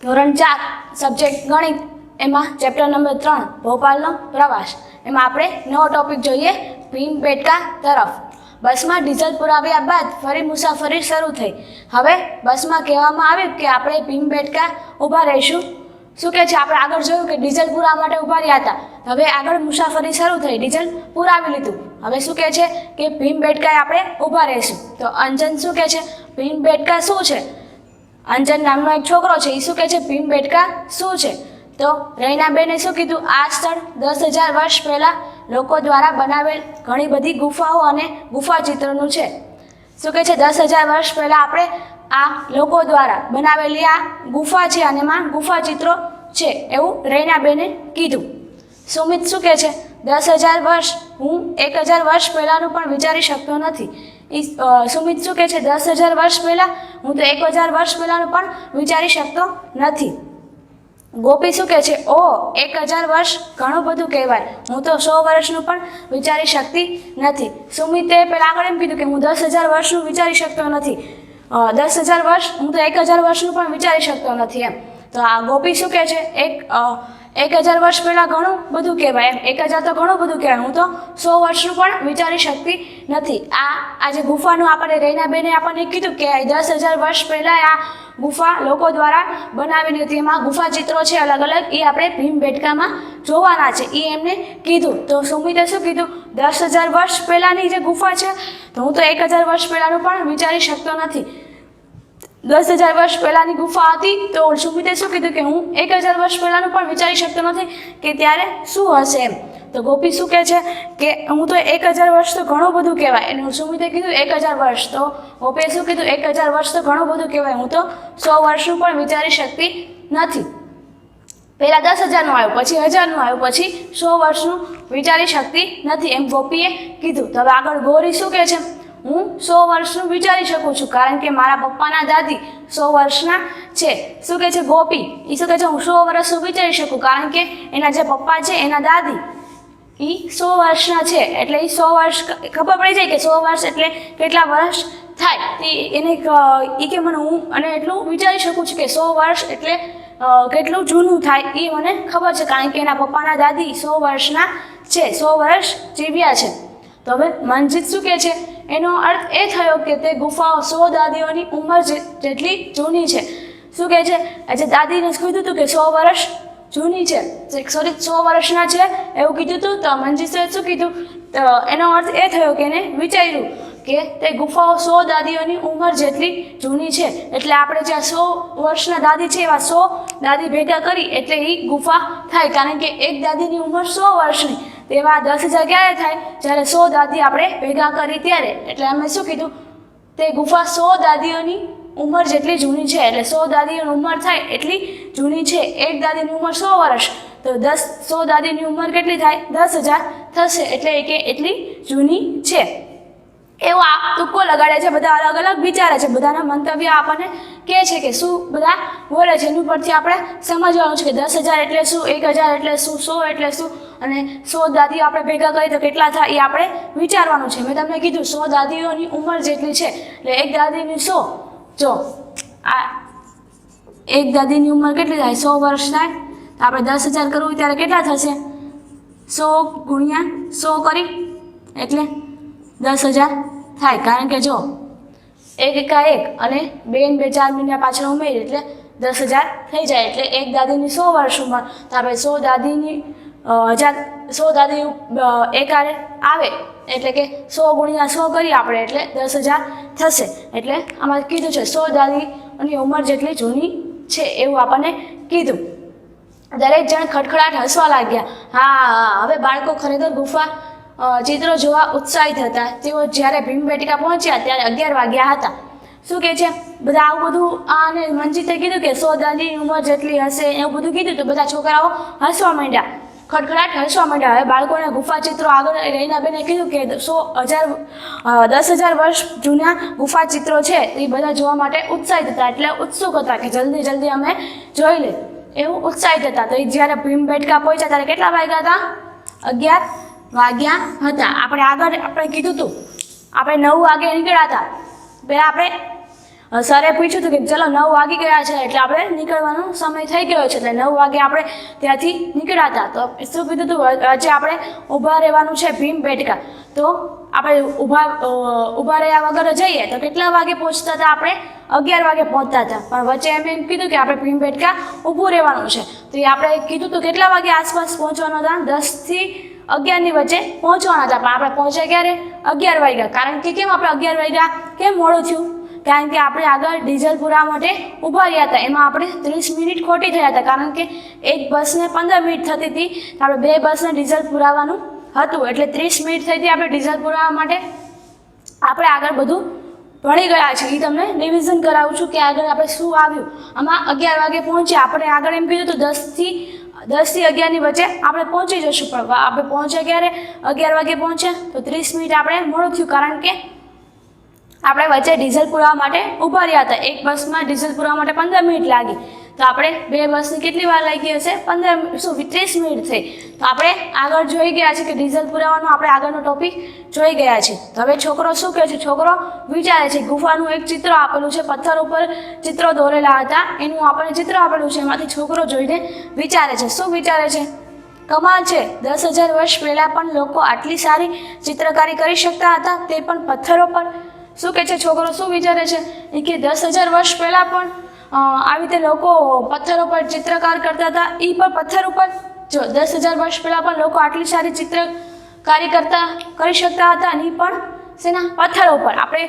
ધોરણ 4 સબ્જેક્ટ ગણિત એમાં ચેપ્ટર નંબર 3 ભોપાલનો પ્રવાસ એમાં આપણે નવો ટોપિક જોઈએ ભીમબેટકા તરફ। બસમાં ડીઝલ પુરાવ્યા બાદ ફરી મુસાફરી શરૂ થઈ। હવે બસમાં કહેવામાં આવ્યું કે આપણે ભીમબેટકા ઊભા રહીશું। શું કહે છે, આપણે આગળ જોયું કે ડીઝલ પુરાવા માટે ઊભા રહ્યા હતા, હવે આગળ મુસાફરી શરૂ થઈ, ડીઝલ પુરાવી લીધું, હવે શું કહે છે કે ભીમબેટકાએ આપણે ઊભા રહીશું। તો અંજન શું કહે છે, ભીમબેટકા શું છે? અંજન નામનો એક છોકરો છે, એ શું કહે છે ભીમબેટકા શું છે? તો રૈનાબેને શું કીધું, આ સ્થળ 10,000 વર્ષ પહેલાં લોકો દ્વારા બનાવેલ ઘણી બધી ગુફાઓ અને ગુફા ચિત્રનું છે। શું કહે છે, 10,000 વર્ષ પહેલાં આપણે આ લોકો દ્વારા બનાવેલી આ ગુફા છે અને એમાં ગુફા ચિત્રો છે એવું રૈનાબેને કીધું। સુમિત શું કહે છે, 10,000 વર્ષ હું 1,000 વર્ષ પહેલાંનું પણ વિચારી શકતો નથી। સુમિત શું કહે છે, 10,000 વર્ષ પહેલાં હું તો 1,000 વર્ષ પહેલાંનું પણ વિચારી શકતો નથી। ગોપી શું કહે છે, ઓહ 1,000 વર્ષ ઘણું બધું કહેવાય, હું તો 100 વર્ષનું પણ વિચારી શકતી નથી। સુમિતે પહેલાં આગળ એમ કીધું કે હું 10,000 વર્ષનું વિચારી શકતો નથી, 10,000 વર્ષ હું તો 1,000 વર્ષનું પણ વિચારી શકતો નથી એમ। તો આ ગોપી શું કહે છે, 1,000 વર્ષ પહેલાં ઘણું બધું કહેવાય એમ, 1,000 તો ઘણું બધું કહેવાય, હું તો 100 વર્ષનું પણ વિચારી શકતી નથી। આ જે ગુફાનું આપણે રૈનાબેને આપણને કીધું કે 10,000 વર્ષ પહેલાં આ ગુફા લોકો દ્વારા બનાવેલી હતી, એમાં ગુફા ચિત્રો છે અલગ અલગ, એ આપણે ભીમબેટકામાં જોવાના છે, એ એમને કીધું। તો સુમિતે શું કીધું, 10,000 વર્ષ પહેલાંની જે ગુફા છે તો હું તો 1,000 વર્ષ પહેલાંનું પણ વિચારી શકતો નથી। 10,000 વર્ષ પહેલાંની ગુફા હતી તો સુમિતે શું કીધું કે હું 1,000 વર્ષ પહેલાંનું પણ વિચારી શકતો નથી કે ત્યારે શું હશે એમ। તો ગોપી શું કહે છે કે હું તો 1,000 વર્ષ તો ઘણું બધું કહેવાય, એનું સુમિતે કીધું 1,000 વર્ષ, તો ગોપીએ શું કીધું 1,000 વર્ષ તો ઘણું બધું કહેવાય, હું તો 100 વર્ષનું પણ વિચારી શકતી નથી। પહેલાં 10,000નું આવ્યું, પછી 1,000નું આવ્યું, પછી 100 વર્ષનું વિચારી શકતી નથી એમ ગોપીએ કીધું। તો હવે આગળ ગૌરી શું કહે છે, હું 100 વર્ષનું વિચારી શકું છું કારણ કે મારા પપ્પાના દાદી 100 વર્ષના છે। શું કહે છે ગોપી, એ શું કહે છે, હું 100 વર્ષનું વિચારી શકું કારણ કે એના જે પપ્પા છે એના દાદી એ 100 વર્ષના છે, એટલે એ 100 વર્ષ ખબર પડી જાય કે 100 વર્ષ એટલે કેટલા વર્ષ થાય, એને એ કે મને હું અને એટલું વિચારી શકું છું કે 100 વર્ષ એટલે કેટલું જૂનું થાય એ મને ખબર છે કારણ કે એના પપ્પાના દાદી 100 વર્ષના છે, 100 વર્ષ જીવ્યા છે। તો હવે મનજીત શું કહે છે, એનો અર્થ એ થયો કે તે ગુફાઓ 100 દાદીઓની ઉંમર જેટલી જૂની છે। શું કહે છે, આજે દાદીને કીધું હતું કે 100 વર્ષ જૂની છે, સોરી 100 વર્ષના છે એવું કીધું હતું। તો મનજીતે શું કીધું, તો એનો અર્થ એ થયો કે એને વિચાર્યું કે તે ગુફાઓ 100 દાદીઓની ઉંમર જેટલી જૂની છે, એટલે આપણે જ્યાં 100 વર્ષના દાદી છે એવા 100 દાદી ભેગા કરી એટલે એ ગુફા થાય, કારણ કે એક દાદીની ઉંમર 100 વર્ષની, તેવા 10,000 ક્યારે થાય, જ્યારે 100 દાદી આપણે ભેગા કરી ત્યારે, એટલે અમે શું કીધું તે ગુફા 100 દાદીઓની ઉંમર જેટલી જૂની છે, એટલે 100 દાદીઓની ઉંમર થાય એટલી જૂની છે। એક દાદીની ઉંમર 100 વર્ષ, તો 100 દાદીની ઉંમર કેટલી થાય, 10,000 થશે, એટલે કે એટલી જૂની છે। એવો આ તુક્કો લગાડે છે, બધા અલગ અલગ વિચારે છે, બધાના મંતવ્ય આપણને કહે છે કે શું બધા બોલે છે, એની પરથી આપણે સમજવાનું છે કે 10,000 એટલે શું, 1,000 એટલે શું, 100 એટલે શું, અને 100 દાદીઓ આપણે ભેગા કરીએ તો કેટલા થાય એ આપણે વિચારવાનું છે। મેં તમને કીધું 100 દાદીઓની ઉંમર જેટલી છે, એટલે એક દાદીની 100, જો આ એક દાદીની ઉંમર કેટલી થાય, 100 વર્ષ થાય, તો આપણે 10,000 કરવું ત્યારે કેટલા થશે, 100 ગુણ્યા 100 કરી એટલે 10,000 થાય, કારણ કે જો એક એકા એક અને 2 ને 2 4 મહિના પાછળ ઉમેરી એટલે 10,000 થઈ જાય, એટલે એક દાદીની 100 વર્ષ ઉંમર, તો આપણે 100 દાદીની 100 દાદી એકારે આવે એટલે કે 100 ગુણ્યા 100 કરીએ આપણે એટલે 10,000 થશે। એટલે આમાં કીધું છે 100 દાદીની ઉંમર જેટલી જૂની છે એવું આપણને કીધું। દરેક જણ ખડખડાટ હસવા લાગ્યા। હા, હવે બાળકો ખરેખર ગુફા ચિત્રો જોવા ઉત્સાહિત હતા। તેઓ જ્યારે ભીમબેટકા પહોંચ્યા ત્યારે 11 વાગ્યા હતા। શું કહે છે, બધા આવું બધું અને મનજીતે કીધું કે 100 દાદીની ઉંમર જેટલી હશે એવું બધું કીધું, તો બધા છોકરાઓ હસવા માંડ્યા, ખડખડાટ હસવા માંડ્યા। હવે બાળકોને ગુફા ચિત્રો આગળ રૈનાબેને કીધું કે 10,000 વર્ષ જૂના ગુફા ચિત્રો છે એ બધા જોવા માટે ઉત્સાહિત હતા, એટલે ઉત્સુક હતા કે જલ્દી જલ્દી અમે જોઈ લે એવું ઉત્સાહિત હતા। તો એ જ્યારે ભીમબેટકા પહોંચ્યા ત્યારે કેટલા વાગ્યા હતા, 11 વાગ્યા હતા। આપણે આગળ કીધું હતું આપણે 9 વાગે નીકળ્યા હતા, પહેલાં આપણે સરે પૂછ્યું હતું કે ચલો 9 વાગી ગયા છે એટલે આપણે નીકળવાનો સમય થઈ ગયો છે, એટલે 9 વાગે આપણે ત્યાંથી નીકળ્યા હતા. તો શું કીધું હતું, વચ્ચે આપણે ઊભા રહેવાનું છે ભીમબેટકા. તો આપણે ઊભા રહ્યા વગર જઈએ તો કેટલા વાગે પહોંચતા હતા, આપણે 11 વાગે પહોંચતા હતા. પણ વચ્ચે એમ કીધું કે આપણે ભીમબેટકા ઊભું રહેવાનું છે. તો એ આપણે કીધું હતું કેટલા વાગે આસપાસ પહોંચવાના હતા, 10 થી 11 ની વચ્ચે પહોંચવાના હતા. પણ આપણે પહોંચ્યા ક્યારે, 11 વાગ્યા. કારણ કે કેમ આપણે 11 વાગ્યા કેમ મોડું થયું, કારણ કે આપણે આગળ ડીઝલ પુરાવા માટે ઊભા રહ્યા હતા. એમાં આપણે 30 મિનિટ ખોટી થયા હતા, કારણ કે એક બસને 15 મિનિટ થતી હતી, તો આપણે 2 બસને ડીઝલ પુરાવાનું હતું, એટલે 30 મિનિટ થઈ હતી આપણે ડીઝલ પુરાવા માટે. આપણે આગળ બધું ભણી ગયા છે, એ તમને રિવિઝન કરાવું છું કે આગળ આપણે શું આવ્યું. આમાં 11 વાગે પહોંચ્યા, આપણે આગળ એમ કીધું તો 10 થી 11 ની વચ્ચે આપણે પહોંચી જશું. પણ આપણે પહોંચ્યા ક્યારે, 11 વાગે પહોંચ્યા, તો 30 મિનિટ આપણે મોડું થયું, કારણ કે આપણે વચ્ચે ડીઝલ પુરાવા માટે ઊભા રહ્યા હતા. એક બસમાં ડીઝલ પુરાવા માટે 15 મિનિટ લાગી, તો આપણે 2 બસની કેટલી વાર લાગી હશે, 30 મિનિટ થઈ. તો આપણે આગળ જોઈ ગયા છે કે ડીઝલ પુરાવાનો આપણે આગળનો ટોપિક જોઈ ગયા છે. તો હવે છોકરો શું કહે છે, છોકરો વિચારે છે. ગુફાનું એક ચિત્ર આપેલું છે, પથ્થર ઉપર ચિત્રો દોરેલા હતા, એનું આપણને ચિત્ર આપેલું છે, એમાંથી છોકરો જોઈને વિચારે છે. શું વિચારે છે, કમાલ છે, 10,000 વર્ષ પહેલાં પણ લોકો આટલી સારી ચિત્રકારી કરી શકતા હતા, તે પણ પથ્થરો પર. શું કહે છે છોકરો, શું વિચારે છે, એ કે 10,000 વર્ષ પહેલાં પણ આવી રીતે લોકો પથ્થરો પર ચિત્રકાર કરતા હતા, એ પણ પથ્થર ઉપર. જો 10,000 વર્ષ પહેલાં પણ લોકો આટલી સારી ચિત્રકારી કરી શકતા હતા, અને એ પણ શેના, પથ્થરો ઉપર. આપણે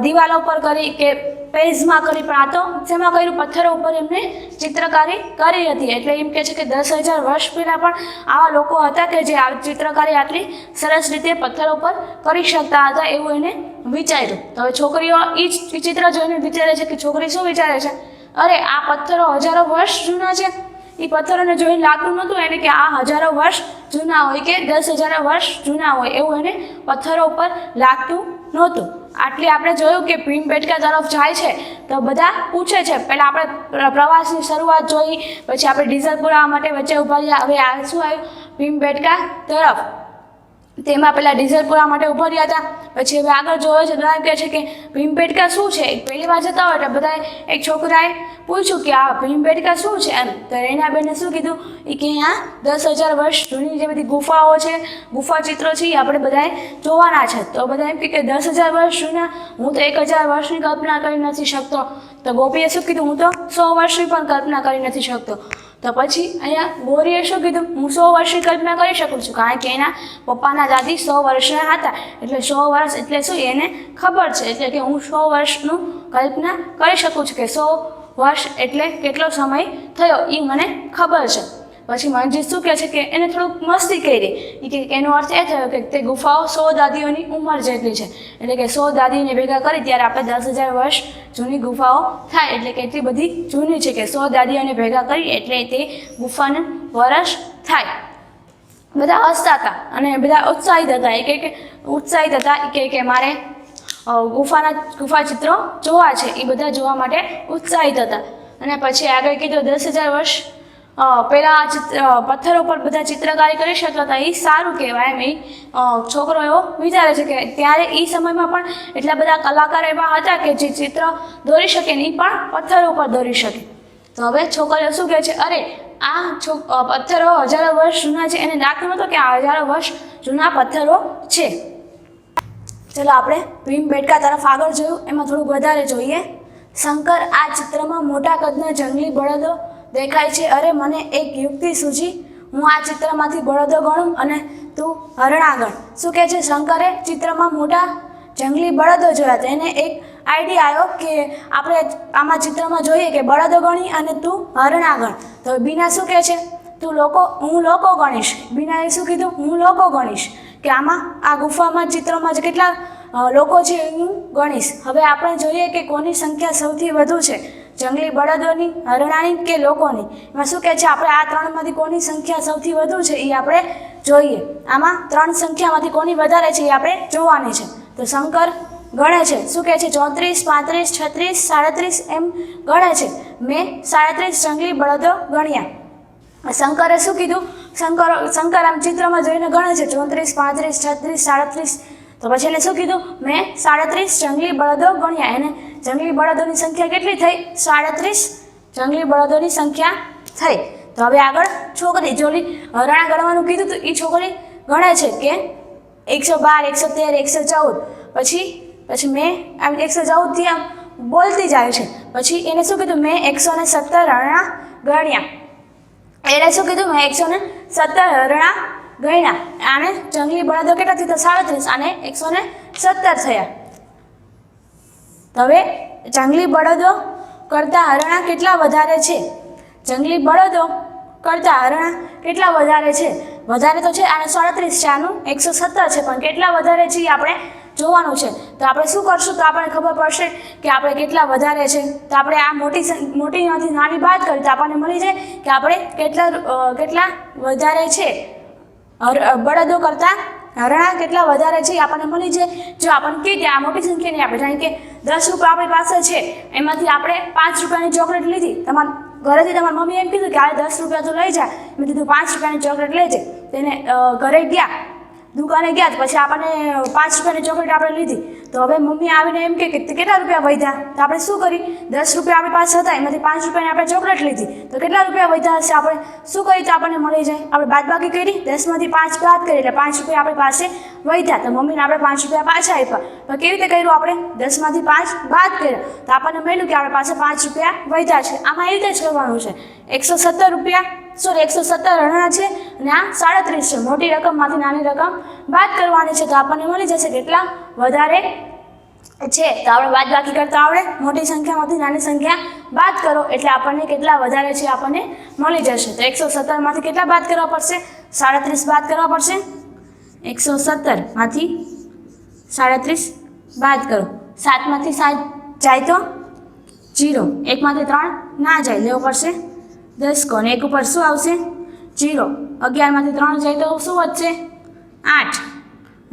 દિવાલો ઉપર કરી કે પેજમાં કરી, પણ આ તો શેમાં કર્યું, પથ્થરો ઉપર એમને ચિત્રકારી કરી હતી. એટલે એમ કહે છે કે 10,000 વર્ષ પહેલાં પણ આવા લોકો હતા કે જે આ ચિત્રકારી આટલી સરસ રીતે પથ્થરો પર કરી શકતા હતા, એવું એને વિચાર્યું. તો હવે છોકરીઓ એ ચિત્ર જોઈને વિચારે છે કે છોકરી શું વિચારે છે, અરે આ પથ્થરો હજારો વર્ષ જૂના છે. એ પથ્થરોને જોઈને લાગતું નહોતું એને કે આ હજારો વર્ષ જૂના હોય કે 10,000 વર્ષ જૂના હોય, એવું એને પથ્થરો ઉપર લાગતું નહોતું. આટલી આપણે જોયું કે ભીમબેટકા તરફ જાય છે, તો બધા પૂછે છે. પહેલાં આપણે પ્રવાસની શરૂઆત જોઈ, પછી આપણે ડીઝલ પુરાવા માટે વચ્ચે ઊભા રહ્યા. હવે આ શું આવ્યું, ભીમબેટકા તરફ. તેમાં પહેલાં ડીઝલ પુરાવા માટે ઊભા રહ્યા હતા, પછી હવે આગળ જોયો છે. બધા કહે છે કે ભીમબેટકા શું છે. પહેલી વાર જતા હોય એટલે બધાએ એક છોકરાએ પૂછ્યું કે આ ભીમબેટકા શું છે એમ. તો રેનાબેને શું કીધું, એ કે અહીંયા 10,000 વર્ષ જૂની જે બધી ગુફાઓ છે, ગુફા ચિત્રો છે, એ આપણે બધાએ જોવાના છે. તો બધા એમ કે 10,000 વર્ષ જૂના, હું તો 1,000 વર્ષની કલ્પના કરી નથી શકતો. તો ગોપીએ શું કીધું, હું તો 100 વર્ષની પણ કલ્પના કરી નથી શકતો. તો પછી અહીંયા ગોરીએ શું કીધું, હું 100 વર્ષની કલ્પના કરી શકું છું, કારણ કે એના પપ્પાના દાદી 100 વર્ષના હતા, એટલે 100 વર્ષ એટલે શું એને ખબર છે. એટલે કે હું 100 વર્ષનું કલ્પના કરી શકું છું, કે 100 વર્ષ એટલે કેટલો સમય થયો એ મને ખબર છે. પછી મંજીત શું કહે છે કે એને થોડુંક મસ્તી કરી. એ કે એનો અર્થ એ થયો કે તે ગુફાઓ 100 દાદીઓની ઉંમર જેટલી છે, એટલે કે 100 દાદીને ભેગા કરી ત્યારે આપણે 10,000 વર્ષ જૂની ગુફાઓ થાય. એટલે કે એટલી બધી જૂની છે કે 100 દાદીઓને ભેગા કરી એટલે તે ગુફાનું વર્ષ થાય. બધા હસતા હતા અને બધા ઉત્સાહિત હતા. ઉત્સાહિત હતા કે મારે ગુફા ચિત્રો જોવા છે, એ બધા જોવા માટે ઉત્સાહિત હતા. અને પછી આગળ કીધું 10,000 વર્ષ પહેલાં પથ્થરો પર બધા ચિત્રકારી કરી શકતા હતા, એ સારું કહેવાય એમ. એ છોકરો એવો વિચારે છે કે ત્યારે એ સમયમાં પણ એટલા બધા કલાકાર એવા હતા કે જે ચિત્ર દોરી શકે ને એ પણ પથ્થરો ઉપર દોરી શકે. તો હવે છોકરીઓ શું કહે છે, અરે આ પથ્થરો હજારો વર્ષ જૂના છે, એને લાગતું નહોતું કે આ હજારો વર્ષ જૂના પથ્થરો છે. ચલો આપણે ભીમબેટકા તરફ આગળ જોયું, એમાં થોડુંક વધારે જોઈએ. શંકર, આ ચિત્રમાં મોટા કદના જંગલી બળદો દેખાય છે. અરે મને એક યુક્તિ સૂઝી, હું આ ચિત્રમાંથી બળદો ગણું અને તું હરણા ગણ. શું કહે છે, શંકરે ચિત્રમાં મોટા જંગલી બળદો જોયા હતા. એને એક આઈડિયા આવ્યો કે આપણે આમાં ચિત્રમાં જોઈએ કે બળદો ગણી અને તું હરણા ગણ. તો બીના શું કહે છે, હું લોકો ગણીશ. બીનાએ શું કીધું, હું લોકો ગણીશ, કે આમાં આ ગુફામાં ચિત્રમાં જે કેટલા લોકો છે હું ગણીશ. હવે આપણે જોઈએ કે કોની સંખ્યા સૌથી વધુ છે, જંગલી બળદોની, હરણાની કે લોકોની. એમાં શું કહે છે, આપણે આ ત્રણમાંથી કોની સંખ્યા સૌથી વધુ છે એ આપણે જોઈએ. આમાં 3 સંખ્યામાંથી કોની વધારે છે એ આપણે જોવાની છે. તો શંકર ગણે છે, શું કહે છે, 34, 35, 36, 37 એમ ગણે છે. મેં 37 જંગલી બળદો ગણ્યા. શંકરે શું કીધું, શંકર આમ ચિત્રમાં જોઈને ગણે છે 34, 35, 36, 37. તો પછી એને શું કીધું, મેં 37 જંગલી બળદો ગણ્યા. એને જંગલી બળદોની સંખ્યા કેટલી થઈ? 37 જંગલી બળદોની સંખ્યા થઈ. તો હવે આગળ છોકરી જોલી હરણા ગણવાનું કીધું તો એ છોકરી ગણે છે કે 112, 113, 114. પછી મેં આમ 114 થી આમ બોલતી જાય છે. પછી એને શું કીધું, મેં 117 હરણા ગણ્યા. એને શું કીધું, મેં 117 હરણા ગણ્યા. આને જંગલી બળદો કેટલા થયા? 37. આને 117 થયા. હવે જંગલી બળદો કરતાં હરણા કેટલા વધારે છે? જંગલી બળદો કરતાં હરણા કેટલા વધારે છે? વધારે તો છે, આને 37 છે, આનું 117 છે, પણ કેટલા વધારે છે એ આપણે જોવાનું છે. તો આપણે શું કરશું? તો આપણને ખબર પડશે કે આપણે કેટલા વધારે છે. તો આપણે આ મોટીમાંથી નાની બાદ કરીએ તો આપણને મળી જાય કે આપણે કેટલા વધારે છે. બળદો કરતાં હરણા કેટલા વધારે છે એ આપણને મળી જાય. જો આપણને કહીએ આ મોટી સંખ્યા નહીં, આપણે જાણીએ કે 10 રૂપિયા આપણી પાસે છે, એમાંથી આપણે 5 રૂપિયાની ચોકલેટ લીધી. તમારા ઘરેથી તમારી મમ્મી એમ કીધું કે આ 10 રૂપિયા તો લઈ જાય. મેં કીધું 5 રૂપિયાની ચોકલેટ લઈ જાય. તેને ઘરે ગયા, દુકાને ગયા, તો પછી આપણને 5 રૂપિયાની ચોકલેટ આપણે લીધી. તો હવે મમ્મી આવીને એમ કે કેટલા રૂપિયા વધ્યા? તો આપણે શું કરી, 10 રૂપિયા આપણી પાસે હતા, એમાંથી 5 રૂપિયાની આપણે ચોકલેટ લીધી. તો કેટલા રૂપિયા વધ્યા હશે? આપણે શું કરી તો આપણને મળી જાય? આપણે બાદબાકી કરી, 10માંથી 5 બાદ કરી એટલે 5 રૂપિયા આપણી પાસે વધ્યા. તો મમ્મીને આપણે 5 રૂપિયા પાછા આપ્યા. તો કેવી રીતે કર્યું? આપણે 10માંથી 5 બાદ કર્યા તો આપણને મળ્યું કે આપણી પાસે 5 રૂપિયા વધ્યા છે. આમાં એ રીતે જ કરવાનું છે. 117 હરણા છે અને આ 37 છે. મોટી રકમમાંથી નાની રકમ બાદ કરવાની છે. તો આપણને મળી જશે કેટલા વધારે છે. તો આપણે બાદબાકી કરતા આવડે, મોટી સંખ્યામાંથી નાની સંખ્યા બાદ કરો એટલે આપણને કેટલા વધારે છે આપણને મળી જશે. તો 117માંથી કેટલા બાદ કરવા પડશે? 37 બાદ કરવા પડશે. 117માંથી 37 બાદ કરો. 7માંથી 7 જાય તો 0, 1માંથી 3 ના જાય, લેવો પડશે 10 કો. અને 1 ઉપર શું આવશે? 0. 11માંથી 3 જાય તો શું વધશે? 8.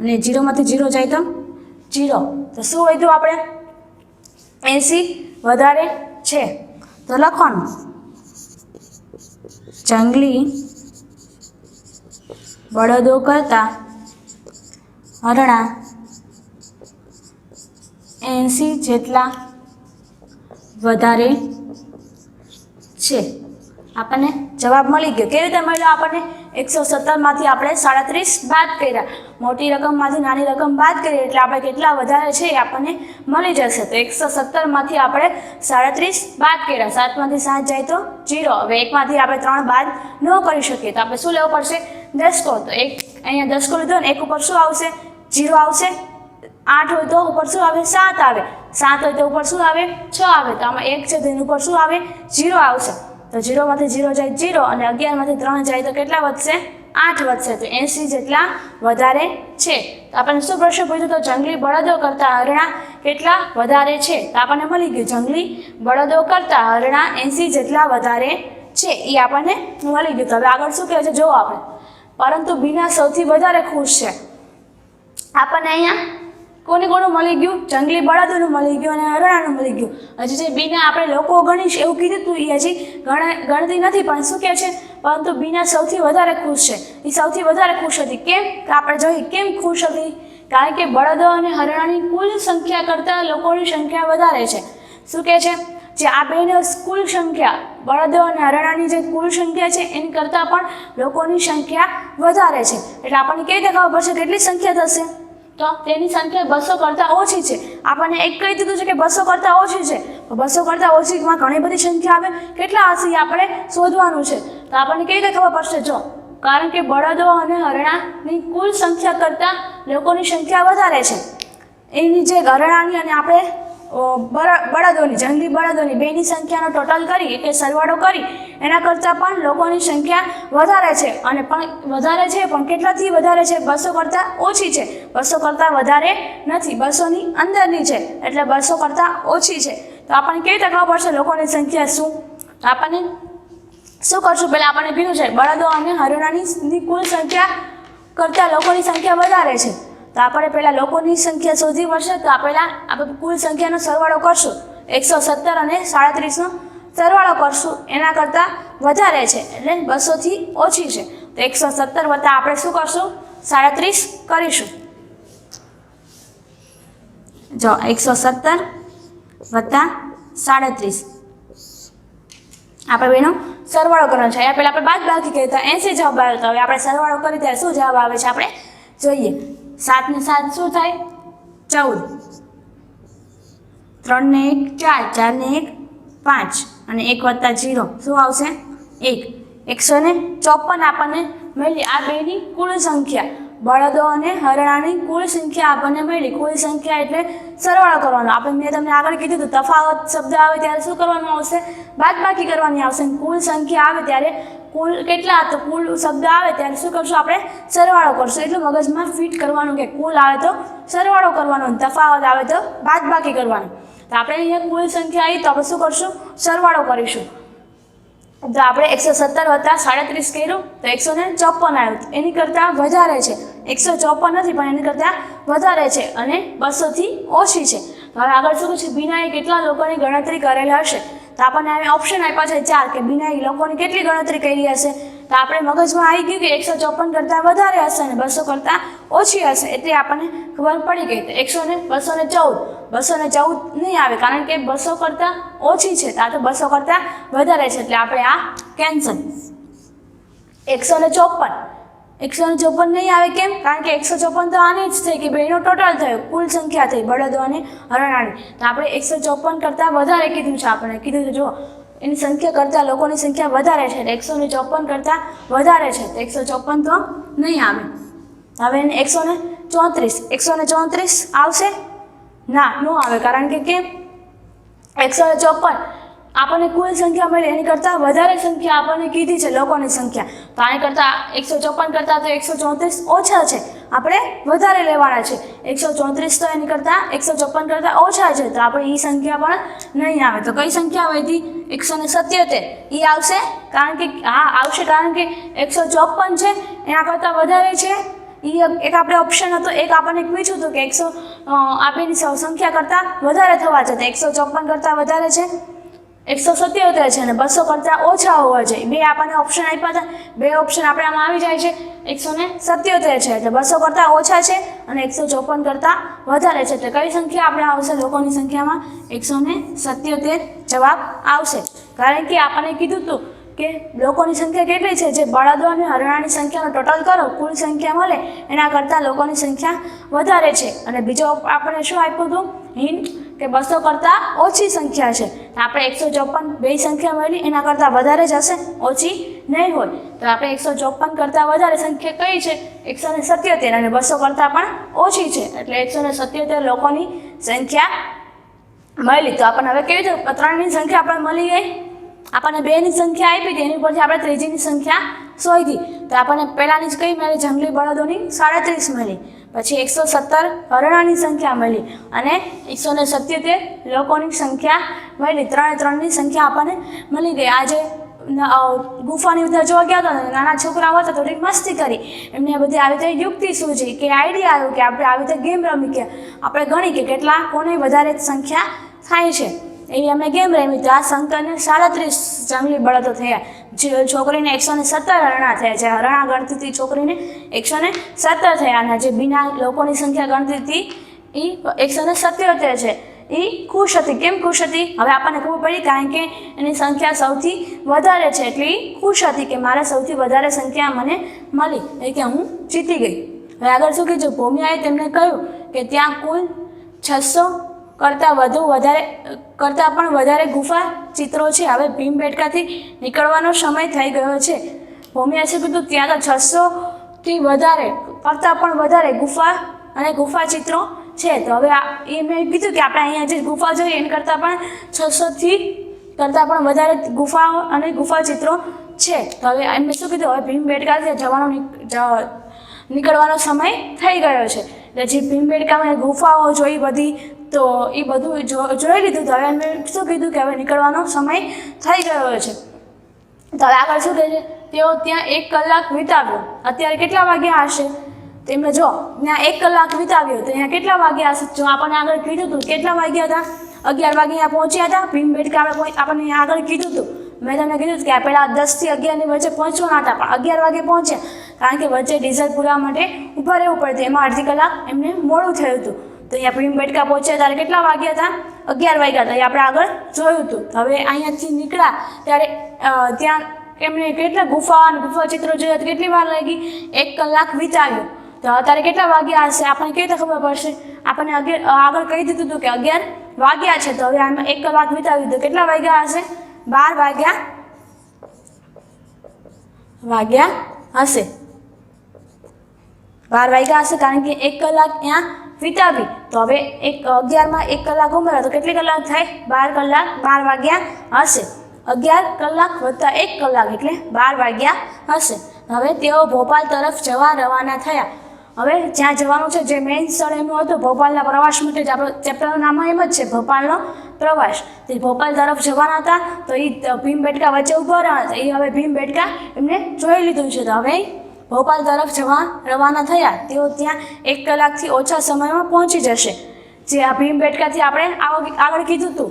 અને 0માંથી 0 જાય તો 0. તો શું વધ્યું? આપણે 80 વધારે છે. તો લખવાનું જંગલી બળદો કરતાં હરણા 80 જેટલા વધારે છે. આપણને જવાબ મળી ગયો. કેવી રીતે મળ્યો આપણને? 117માંથી આપણે 37 બાદ કર્યા. મોટી રકમમાંથી નાની રકમ બાદ કરીએ એટલે આપણે કેટલા વધારે છે એ આપણને મળી જશે. તો 117માંથી આપણે 37 બાદ કર્યા. 7માંથી 7 જાય તો 0. હવે 1માંથી આપણે 3 બાદ ન કરી શકીએ તો આપણે શું લેવું પડશે? 10 કો. તો અહીંયા 10 કો લીધો ને 1 ઉપર શું આવશે? 0 આવશે. 8 હોય તો ઉપર શું આવે? 7 આવે. 7 હોય તો ઉપર શું આવે? 6 આવે. તો આમાં 1 છે તો એની ઉપર શું આવે? 0 આવશે. તો 0માંથી 0 જાય 0 અને 11માંથી 3 જાય તો કેટલા વધશે? 8 વધશે. તો 80 જેટલા વધારે છે. તો આપણને શું પ્રશ્ન પૂછ્યો? તો જંગલી બળદો કરતાં હરણા કેટલા વધારે છે? તો આપણને મળી ગયું જંગલી બળદો કરતાં હરણા 80 જેટલા વધારે છે એ આપણને મળી ગયું. તો હવે આગળ શું કહે છે જો આપણે, પરંતુ બીના સૌથી વધારે ખુશ છે. આપણને અહીંયા કોનું મળી ગયું? જંગલી બળદોનું મળી ગયું અને હરણાનું મળી ગયું. હજી જે બીને આપણે લોકો ગણીશ એવું કીધું હતું એ હજી ગણતી નથી, પણ શું કહે છે? પરંતુ બીના સૌથી વધારે ખુશ છે. એ સૌથી વધારે ખુશ હતી. કેમ? કે આપણે જોઈએ કેમ ખુશ હતી? કારણ કે બળદો અને હરણાની કુલ સંખ્યા કરતાં લોકોની સંખ્યા વધારે છે. શું કહે છે? જે આ બેની કુલ સંખ્યા, બળદો અને હરણાની જે કુલ સંખ્યા છે એની કરતાં પણ લોકોની સંખ્યા વધારે છે. એટલે આપણને કેવી રીતે ખબર પડશે કેટલી સંખ્યા થશે? તો તેની સંખ્યા 200 કરતાં ઓછી છે. આપણને એક કહી દીધું છે કે 200 કરતાં ઓછી છે. 200 કરતાં ઓછીમાં ઘણી બધી સંખ્યા આવે. કેટલા હશે એ આપણે શોધવાનું છે. તો આપણને કેવી રીતે ખબર પડશે? જો, કારણ કે બળદો અને હરણાની કુલ સંખ્યા કરતાં લોકોની સંખ્યા વધારે છે. એની જે હરણાની અને આપણે બળદોની, જંગલી બળદોની બેની સંખ્યાનો ટોટલ કરી એટલે સરવાળો કરી એના કરતાં પણ લોકોની સંખ્યા વધારે છે. અને પણ વધારે છે પણ કેટલાથી વધારે છે? 200 કરતાં ઓછી છે. 200 કરતાં વધારે નથી, 200ની અંદરની છે એટલે 200 કરતાં ઓછી છે. તો આપણને કેવી રીતે ખબર પડશે લોકોની સંખ્યા શું? તો આપણને શું કરશું? પહેલાં આપણને કીધું છે બળદો અને હરણાની કુલ સંખ્યા કરતાં લોકોની સંખ્યા વધારે છે. તો આપણે પહેલાં લોકોની સંખ્યા શોધવી પડશે. તો પહેલાં આપણે કુલ સંખ્યાનો સરવાળો કરશું. 117 અને 37નો સરવાળો કરશું. એના કરતાં વધારે છે એટલે 200થી ઓછી છે. તો 117 વત્તા આપણે શું કરશું? 37 કરીશું. જો 117 વત્તા 37 આપણે બેનો સરવાળો કરવાનો છે. અહીંયા પહેલાં આપણે બાદ બાકી કરી હતા 80 જવાબ આવ્યો હતો. હવે આપણે સરવાળો કરી ત્યારે શું જવાબ આવે છે આપણે જોઈએ. 7 ને 7 શું થાય 14, 3 ને 1 4, 4 ને 1 5 અને 1 વત્તા 0 શું આવશે 1. 154 આપણને મળી. આ બેની કુલ સંખ્યા બળદો અને હરણાની કુલ સંખ્યા આપણને મળી. કુલ સંખ્યા એટલે સરવાળો કરવાનો. આપણે મેં તમને આગળ કીધું હતું તફાવત શબ્દ આવે ત્યારે શું કરવાનું આવશે બાદબાકી કરવાની આવશે. કુલ સંખ્યા આવે ત્યારે કુલ કેટલા તો કુલ શબ્દ આવે ત્યારે શું કરશું આપણે સરવાળો કરશું. એટલું મગજમાં ફિટ કરવાનું કે કુલ આવે તો સરવાળો કરવાનો, તફાવત આવે તો બાદબાકી કરવાનું. તો આપણે અહીંયા કુલ સંખ્યા આવી તો આપણે શું કરશું સરવાળો કરીશું. તો આપણે 117 વત્તા 37 કર્યું તો 154 આવ્યું. એની કરતાં વધારે છે 154 નથી પણ એની કરતાં વધારે છે અને 200થી ઓછી છે. તો હવે આગળ શું છે બિનાએ કેટલા લોકોની ગણતરી કરેલી હશે. તો આપણને હવે ઓપ્શન આપ્યા છે 4 કે બિનાએ લોકોની કેટલી ગણતરી કરી હશે. તો આપણે મગજમાં આવી ગયું કે 154 કરતાં વધારે હશે અને 200 કરતાં ઓછી હશે. એટલે આપણને ખબર પડી ગઈ. તો 214 214 નહીં આવે કારણ કે 200 કરતાં ઓછી છે. તો આ તો 200 કરતાં વધારે છે એટલે આપણે આ કેન્સલ. 154 નહીં આવે કેમ કારણ કે 154 તો આની જ થઈ કે બેનો ટોટલ થયો કુલ સંખ્યા થઈ બળદો અને હરણાની. તો આપણે 154 કરતાં વધારે કીધું છે. આપણે કીધું છે જો એની સંખ્યા કરતાં લોકોની સંખ્યા વધારે છે એટલે 154 કરતાં વધારે છે તો 154 તો નહીં આવે. હવે એને 134 આવશે ના ન આવે કારણ કે કેમ 154 આપણને કુલ સંખ્યા મળી એની કરતાં વધારે સંખ્યા આપણને કીધી છે લોકોની સંખ્યા. તો આની કરતાં 154 કરતાં તો 134 ઓછા છે આપણે વધારે લેવાના છે. 134 તો એની કરતાં 154 કરતાં ઓછા છે તો આપણે એ સંખ્યા પણ નહીં આવે. તો કઈ સંખ્યા વધી 177 એ આવશે કારણ કે હા આવશે કારણ કે 154 છે એના કરતાં વધારે છે. એક આપણે ઓપ્શન હતો એક આપણને પૂછ્યું હતું કે 100 આપેલી સંખ્યા કરતાં વધારે થવા છે તો 154 કરતાં વધારે છે 177 છે અને 200 કરતાં ઓછા હોવા જોઈએ. બે આપણને ઓપ્શન આપ્યા હતા. બે ઓપ્શન આપણે આમાં આવી જાય છે 177 છે એટલે 200 કરતાં ઓછા છે અને 154 કરતાં વધારે છે. એટલે કઈ સંખ્યા આપણે આવશે લોકોની સંખ્યામાં 177 જવાબ આવશે. કારણ કે આપણને કીધું હતું કે લોકોની સંખ્યા કેટલી છે જે બળદો અને હરણાની સંખ્યાનો ટોટલ કરો કુલ સંખ્યા મળે એના કરતાં લોકોની સંખ્યા વધારે છે. અને બીજો આપણે શું આપ્યું હતું હિન્ટ કે 200 કરતાં ઓછી સંખ્યા છે. આપણે 154 બે સંખ્યા મળી એના કરતાં વધારે જ હશે ઓછી નહીં હોય. તો આપણે 154 કરતાં વધારે સંખ્યા કઈ છે 177 અને 200 કરતાં પણ ઓછી છે એટલે 177 લોકોની સંખ્યા મળી. તો આપણને હવે કેવી રીતે 3ની સંખ્યા આપણને મળી ગઈ. આપણને 2ની સંખ્યા આપી હતી એની પરથી આપણે 3ની સંખ્યા શોધી. તો આપણને પહેલાંની જ કઈ મળી જંગલી બળદોની 37 મળી. પછી 117 હરણાની સંખ્યા મળી અને 177 લોકોની સંખ્યા મળી. 3ની સંખ્યા આપણને મળી ગઈ. આજે ગુફાની બધા જોવા ગયા હતા નાના છોકરાઓ હતા થોડીક મસ્તી કરી એમને બધી આવી રીતે યુક્તિ સૂજી કે આઈડિયા આવ્યો કે આપણે આવી રીતે ગેમ રમી કે આપણે ગણી કે કેટલા કોને વધારે સંખ્યા થાય છે એવી અમે ગેમ રમી. તો આ શંકરને 37 જંગલી બળદો થયા. જે છોકરીને 117 હરણા થયા છે. હરણા ગણતી હતી છોકરીને 117 થયા અને જે બિના લોકોની સંખ્યા ગણતી હતી એ 177 છે. એ ખુશ હતી. કેમ ખુશ હતી હવે આપણને ખબર પડી કારણ કે એની સંખ્યા સૌથી વધારે છે એટલે એ ખુશ હતી કે મારે સૌથી વધારે સંખ્યા મને મળી એટલે કે હું જીતી ગઈ. હવે આગળ શું કીધું ભૂમિયાએ તેમને કહ્યું કે ત્યાં કુલ 600 કરતાં પણ વધારે ગુફા ચિત્રો છે. હવે ભીમબેટકાથી નીકળવાનો સમય થઈ ગયો છે. ભૂમિયાએ શું કીધું ત્યાં તો 600થી વધારે કરતાં પણ વધારે ગુફા અને ગુફા ચિત્રો છે. તો હવે એ મેં કીધું કે આપણે અહીંયા જે ગુફા જોઈએ એની કરતાં પણ 600થી કરતાં પણ વધારે ગુફાઓ અને ગુફા ચિત્રો છે. તો હવે એમને શું કીધું હવે ભીમબેટકાથી નીકળવાનો સમય થઈ ગયો છે. એટલે જે ભીમબેટકામાં ગુફાઓ જોઈ બધી તો એ બધું જોઈ લીધું. તો હવે એમને શું કીધું કે હવે નીકળવાનો સમય થઈ ગયો છે. તો હવે આગળ શું કહે છે તેઓ ત્યાં 1 કલાક વિતાવ્યો. અત્યારે કેટલા વાગ્યા હશે તેમને જો ત્યાં 1 કલાક વિતાવ્યો તો અહીંયા કેટલા વાગ્યા હશે. જો આપણને આગળ કીધું હતું કેટલા વાગ્યા હતા 11 વાગે અહીંયા પહોંચ્યા હતા. ભીમબેટકા આપણને અહીંયા આગળ કીધું હતું. મેં તમને કીધું કે પહેલાં 10 થી 11ની વચ્ચે પહોંચવાના હતા પણ 11 વાગે પહોંચ્યા કારણ કે વચ્ચે ડીઝલ પૂરવા માટે ઊભા રહેવું પડતું એમાં અડધી કલાક એમને મોડું થયું હતું. તો અહીંયા ભીમબેટકા પહોંચ્યા ત્યારે કેટલા વાગ્યા હતા? 11 વાગ્યા હતા. એ આપણે આગળ જોયું હતું. હવે અહીંયાથી નીકળ્યા ત્યારે ત્યાં એમણે કેટલા ગુફા ચિત્રો જોયા તો કેટલી વાર લાગી? 1 કલાક વિતાવ્યો. તો અત્યારે કેટલા વાગ્યા હશે આપણને કેવી રીતે ખબર પડશે? આપણને આગળ કહી દીધું હતું કે 11 વાગ્યા છે. તો હવે આમાં 1 કલાક વિતાવ્યું તો કેટલા વાગ્યા હશે? 12 વાગ્યા હશે. 12 વાગ્યા હશે કારણ કે 1 કલાક ત્યાં વિતાવી. તો હવે 11માં 1 કલાક ઉમેરો તો કેટલી કલાક થાય? 12 કલાક. 12 વાગ્યા હશે. 11 કલાક વત્તા 1 કલાક એટલે 12 વાગ્યા હશે. હવે તેઓ ભોપાલ તરફ જવા રવાના થયા. હવે જ્યાં જવાનું છે જે મેઇન સ્થળ એમનું હતું ભોપાલના પ્રવાસ માટે જ આપણો ચેપ્ટરનું નામ એમ જ છે ભોપાલનો પ્રવાસ. તે ભોપાલ તરફ જવાના હતા તો એ ભીમબેટકા વચ્ચે ઊભા રહ્યા હતા. એ હવે ભીમબેટકા એમને જોઈ લીધું છે. તો હવે ભોપાલ તરફ જવા રવાના થયા. તેઓ ત્યાં 1 કલાકથી ઓછા સમયમાં પહોંચી જશે. જે આ ભીમબેટકાથી આપણે આગળ કીધું હતું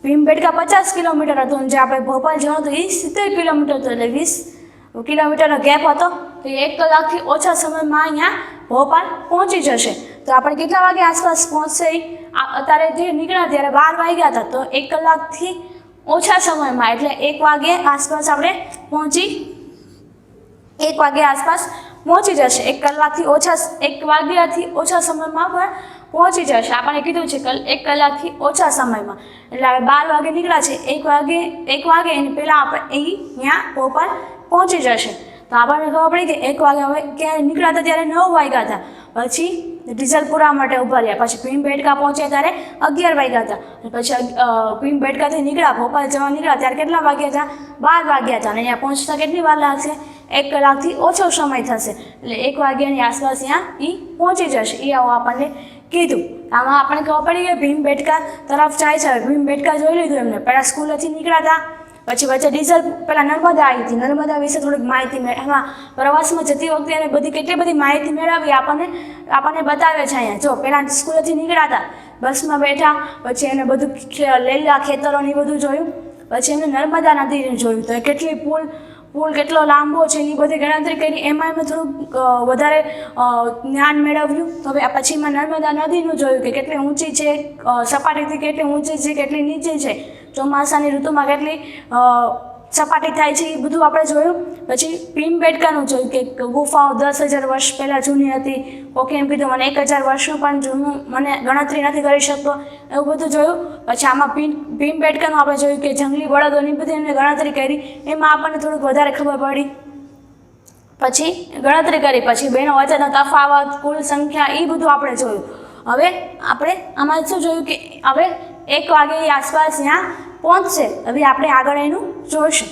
ભીમબેટકા 50 કિલોમીટર હતું અને જે આપણે ભોપાલ જવાનું હતું એ 70 કિલોમીટર હતું એટલે 20 કિલોમીટરનો ગેપ હતો. તો 1 કલાકથી ઓછા સમયમાં અહીંયા ભોપાલ પહોંચી જશે. તો આપણે કેટલા વાગે આસપાસ પહોંચશે? અત્યારે જે નીકળ્યા ત્યારે 12 વાગ્યા હતા. તો 1 કલાકથી ઓછા સમયમાં એટલે 1 વાગે આસપાસ આપણે 1 વાગે આસપાસ પહોંચી જશે. 1 કલાકથી ઓછા 1 વાગ્યાથી ઓછા સમયમાં પણ પહોંચી જશે. આપણને કીધું છે 1 કલાકથી ઓછા સમયમાં એટલે હવે 12 વાગે નીકળ્યા છે. 1 વાગે એની પહેલાં આપણે અહીંયા ભોપાલ પહોંચી જશે. તો આપણને ખબર પડી કે 1 વાગે હવે ક્યારે નીકળ્યા હતા ત્યારે 9 વાગ્યા હતા. પછી ડીઝલ પૂરા માટે ઊભા રહ્યા. પછી ભીમબેટકા પહોંચ્યા ત્યારે 11 વાગ્યા હતા. પછી ભીમબેટકાથી નીકળ્યા ભોપાલ જવા નીકળ્યા ત્યારે કેટલા વાગ્યા હતા? 12 વાગ્યા હતા. અને અહીંયા પહોંચતા કેટલી વાર લાગશે? 1 કલાકથી ઓછો સમય થશે એટલે 1 વાગ્યાની આસપાસ અહીંયા એ પહોંચી જશે. એ આવું આપણને કીધું. આમાં આપણને ખબર પડી કે ભીમબેટકા તરફ જાય છે. ભીમબેટકા જોઈ લીધું એમને. પહેલાં સ્કૂલેથી નીકળ્યા હતા. પછી વચ્ચે ડીઝલ પહેલાં નર્મદા આવી હતી. નર્મદા વિશે થોડીક માહિતી એમાં પ્રવાસમાં જતી વખતે એને કેટલી બધી માહિતી મેળવી આપણને બતાવે છે અહીંયા. જો પહેલાં સ્કૂલેથી નીકળ્યા હતા, બસમાં બેઠા, પછી એને બધું લીલા ખેતરો ને બધું જોયું. પછી એમને નર્મદા નદીને જોયું તો કેટલી પુલ કેટલો લાંબો છે એ બધી ગણતરી કરી. એમાં એમને થોડુંક વધારે જ્ઞાન મેળવ્યું. તો હવે પછી એમાં નર્મદા નદીનું જોયું કે કેટલી ઊંચી છે, સપાટીથી કેટલી ઊંચી છે, કેટલી નીચી છે, ચોમાસાની ઋતુમાં કેટલી સપાટી થાય છે એ બધું આપણે જોયું. પછી ભીમબેટકાનું જોયું કે ગુફાઓ 10,000 વર્ષ પહેલાં જૂની હતી. ઓકે એમ કીધું મને 1,000 વર્ષનું પણ જૂનું મને ગણતરી નથી કરી શકતો એવું બધું જોયું. પછી આમાં ભીમબેટકાનું આપણે જોયું કે જંગલી બળદોની બધી એમને ગણતરી કરી. એમાં આપણને થોડુંક વધારે ખબર પડી. પછી ગણતરી કરી. પછી બેનો વચ્ચેનો તફાવત, કુલ સંખ્યા એ બધું આપણે જોયું. હવે આપણે આમાં શું જોયું કે હવે 1 વાગે આસપાસ ત્યાં પહોંચશે. હવે આપણે આગળ એનું જોઈશું.